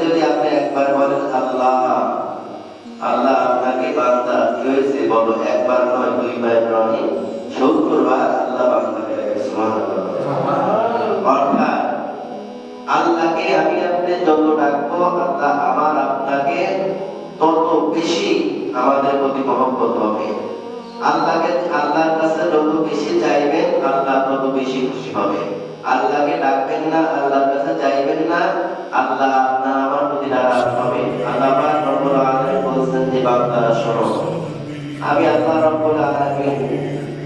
যদি আপনি একবার বলেন আল্লাহ, আল্লাহ আপনাকে বান্দা কি হয়েছে বলো, একবার নয়, দুইবার নয়, 70 বার আল্লাহ বান্দাকে ডাকে। সুবহানাল্লাহ। অর্থাৎ আল্লাহকে আমি আপনি যত ডাকবো, আল্লাহ আমার আপনাকে তত বেশি আমাদের প্রতি মহব্বত হবে। আল্লাহকে, আল্লাহর কাছে যত বেশি চাইবেন, আল্লাহ তত বেশি খুশি হবে। আল্লাহকে ডাকবেন না, আল্লাহর কাছে চাইবেন না, আল্লাহ আপনার আমার প্রতি নারাজ হবে। আল্লাহ পাক রব্বুল আলামিন বলেছেন যে বান্দারা শোনো, আমি আল্লাহ রব্বুল আলামিন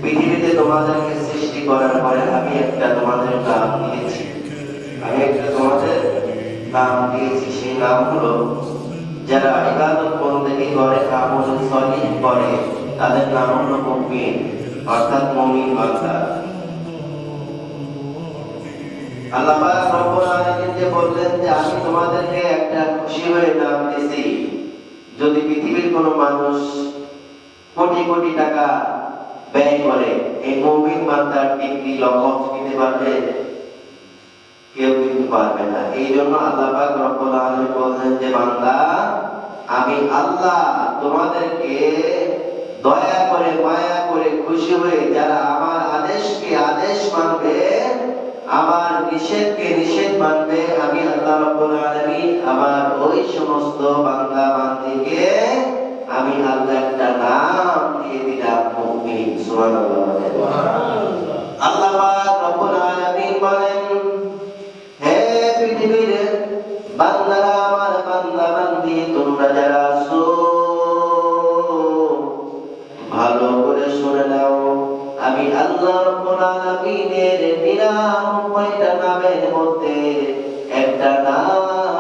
পৃথিবীতে তোমাদেরকে সৃষ্টি করার পরে আমি একটা তোমাদের নাম দিয়েছি। আমি একটা তোমাদের নাম দিয়েছি, সেই নাম হলো যারা ইবাদত বন্দেগী করে, আমল সলিহ করে, তাদের নাম হলো মুমিন, অর্থাৎ মুমিন বান্দা। আল্লাহ পাক রব্বুল আলামিন যে বললেন যে আমি তোমাদেরকে একটা খুশি হয়ে নাম দিয়েছি। যদি পৃথিবীর কোনো মানুষ কোটি কোটি টাকা ব্যয় করে এই মুমিন বান্দার ডিগ্রি লকব নিতে পারবে? কেউ কিন্তু পারবে না। এই জন্য আল্লাহ পাক রব্বুল আলামিন বলেন যে বান্দা, আমি আল্লাহ তোমাদেরকে দয়া করে, মায়া করে, খুশি হয়ে যারা আমার আদেশকে আদেশ মানবে, আমার নিষেধকে নিষেধ মানবে, আমি আল্লাহ রাব্বুল আলামিন আমার ওই সমস্ত বান্দা বান্দীকে আমি আল্লাহ একটা নাম দিয়ে দিলাম মুমিন। সুবহানাল্লাহ। আল্লাহ পাক রব্বুল আলামিন বলেন, হে পৃথিবীর বান্দারা, আমার বান্দা বান্দি তোমরা যারা আছো, ভালো করে শুনে নাও, আমি আল্লাহ রাব্বুল আলামিনের 99টা নামের মধ্যে একটা নাম